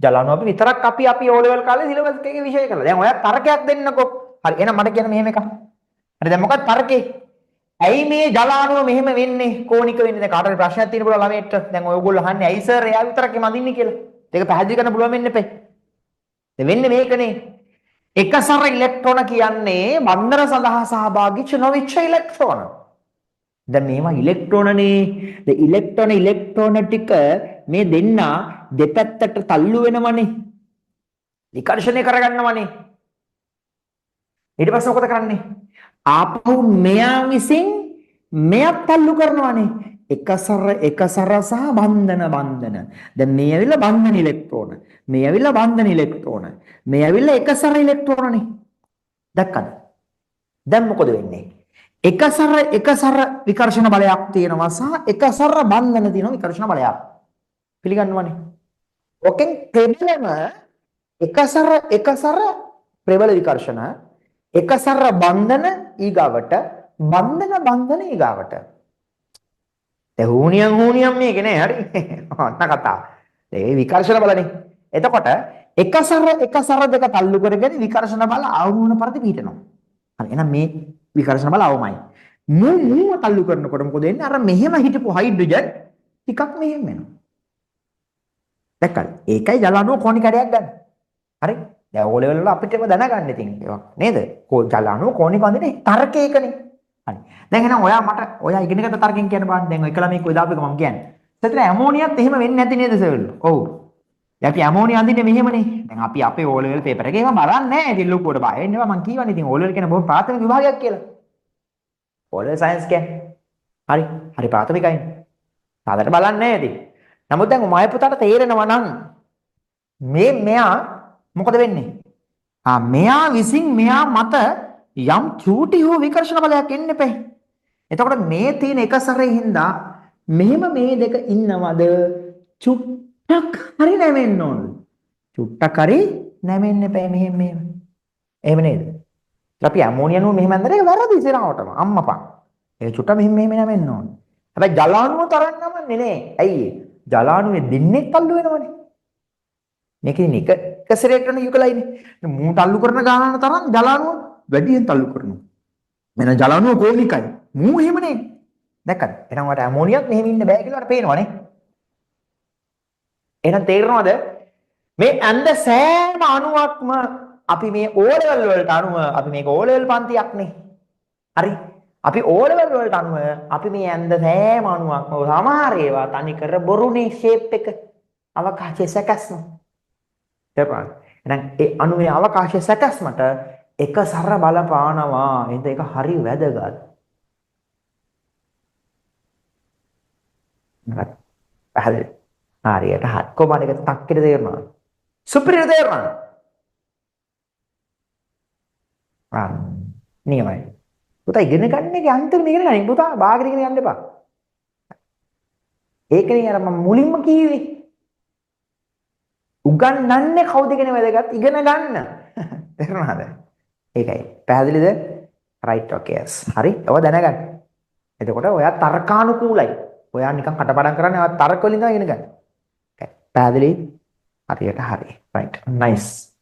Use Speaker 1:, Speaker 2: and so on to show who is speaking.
Speaker 1: ජල අණු අපි විතරක් අපි O level කාලේ සිලබස් එකේ විෂය කරලා. දැන් ඔයා තර්කයක් දෙන්නකෝ. හරි එහෙනම් මට කියන්න මෙහෙම එකක්. හරි දැන් මොකක්ද තර්කේ? ඇයි මේ ජල අණුව මෙහෙම වෙන්නේ? කෝණික වෙන්නේ? දැන් කාටද ප්‍රශ්නයක් තියෙන පුළුවන් ළමයිට. දැන් ඔයගොල්ලෝ අහන්නේ ඇයි සර් එයා විතරක් එම අඳින්නේ කියලා. ඒක පැහැදිලි කරන්න පුළුවන් වෙන්න එපේ. දැන් වෙන්නේ මේකනේ. එකසර ඉලෙක්ට්‍රෝන කියන්නේ බන්ධන සඳහා සහභාගී නොවිච්ච ඉලෙක්ට්‍රෝන. දැන් මේවා ඉලෙක්ට්‍රෝනනේ. ද ඉලෙක්ට්‍රෝන ටික මේ දෙන්න දෙපැත්තට තල්ලු වෙනවනේ. විකර්ෂණය කරගන්නවනේ. ඊට පස්සේ මොකද කරන්නේ? ආපහු මෙයා විසින් මෙයක් තල්ලු කරනවනේ. එකසර සහ බන්ධන. දැන් මේ ඇවිල්ලා බන්ධන ඉලෙක්ට්‍රෝන. මේ ඇවිල්ලා බන්ධන ඉලෙක්ට්‍රෝන. මේ ඇවිල්ලා එකසර ඉලෙක්ට්‍රෝනනේ. දැක්කද? දැන් මොකද වෙන්නේ? එකසර විකර්ෂණ බලයක් තියෙනවා සහ එකසර බන්ධන තියෙනවා විකර්ෂණ බලයක්. පිළිගන්නවනේ. ඔකෙන් ප්‍රබලම එකසර ප්‍රබල විකර්ෂණ එකසර බන්ධන ඊගාවට බන්ධන ඊගාවට. දැන් හුනියම් මේක නේ හරි. ඔන්න කතාව. ඒ විකර්ෂණ බලනේ. එතකොට එකසර දෙක තල්ලු කරගෙන විකර්ෂණ බල අවුන පරිදි පිටනවා. හරි එහෙනම් මේ විකර්ෂණ බල අවමයි. මූව තල්ලු කරනකොට මොකද වෙන්නේ? අර මෙහෙම හිටපු හයිඩ්‍රජන් ටිකක් මෙහෙම වෙනවා. දැක්කද? ඒකයි ජල අණුව කොණි කඩයක් ගන්න. හරි? දැන් ඕ ලෙවල් වල අපිට ඒක දැනගන්න ඉතින් ඒක නේද? ජල අණුව කොණි කඳිනේ තර්කයකනේ. හරි. දැන් එහෙනම් ඔයා ඉගෙන ගත්ත තර්කයෙන් කියන්න බලන්න. දැන් ඔය එකලමෙක් ඔය දාපු එක මම කියන්නේ. එතන ඇමෝනියත් එහෙම වෙන්නේ නැති නේද සර්ලු? ඔව්. දැන් අපි ඇමෝනිය අඳින්නේ මෙහෙමනේ. දැන් අපි අපේ ඕ ලෙවල් පේපර් එකේ ඒවා බලන්නේ නැහැ. ඉතින් ලොකුවට බය වෙන්න එපා. මම කියවනේ ඉතින් ඕ ලෙවල් කියන බොහොම ප්‍රාථමික විභාගයක් කියලා. ඕ ලෙවල් සයන්ස් කියන්නේ. හරි ප්‍රාථමිකයි. සාදරට බලන්නේ නැහැ ඉතින්. නමුත් දැන් මගේ පුතාට තේරෙනවා නම් මෙයා මොකද වෙන්නේ? මෙයා විසින් මෙයා මත යම් චූටි හෝ විකර්ෂණ බලයක් එන්න එපේ. එතකොට මේ තියෙන එකසරේ හින්දා මෙහෙම මේ දෙක ඉන්නවද? චුට්ටක් හරි නැමෙන්න ඕන. චුට්ටක් හරි නැමෙන්න එපේ මෙහෙම. එහෙම නේද? අපි ඇමෝනියනුව මෙහෙම ඇඳලා ඒක වැරදි ඉස්සරහටම අම්මපා. ඒ චුට්ට මෙහෙම නැමෙන්න ඕන. හැබැයි ජලාණුව තරම් නමන්නේ නේ. ඇයි? ජලාණුවේ දෙන්නේ තල්ලු වෙනවනේ. මේකේ එකසරේ කරන යුගලයිනේ. මූ තල්ලු කරන ගානන තරම් ජලාණුව වැඩියෙන් තල්ලු කරනවා. මෙන්න ජලාණුව කෝණිකයි. මූ එහෙමනේ. දැක්කද? එහෙනම් වට ඇමෝනියත් මෙහෙම ඉන්න බෑ කියලා වට පේනවනේ. එහෙනම් තේරෙනවද? මේ ඇඳ සෑම අණුවක්ම අපි මේ O level වලට අනුව අපි මේක O level පන්තියක්නේ. හරි? අපි O level වලට අනුව අපි මේ ඇඳ සෑම අණුවක්ම සමහර ඒවා තනි කර බොරුනේ ෂේප් එක අවකාශයේ සැකස්ම. තේරුණාද? එහෙනම් ඒ අණුවේ අවකාශයේ සැකස්මට එකසර බලපානවා. එහෙනම් ඒක හරි වැදගත්. හරි. හරියට හරි. කොහොමද ඒක තක්කෙට තේරෙනවද? සුපිරියට තේරෙනවද? නියමයි. පුතා ඉගෙන ගන්න එකේ අන්තිම ඉගෙන ගන්න. පුතා බාගෙට ඉගෙන යන්න එපා. ඒකනේ අර මම මුලින්ම කිව්වේ. උගන්වන්නේ කවුද කියන වැදගත් ඉගෙන ගන්න. තේරුණාද? ඒකයි. පැහැදිලිද? right okay yes. හරි. ඔය දැනගන්න. එතකොට ඔයා තර්කානුකූලයි. ඔයා නිකන් කටපාඩම් කරන්නේ ඔයා තර්ක වලින් තමයි ඉගෙන ගන්න. පැහැදිලි? හරියට හරි. right. nice.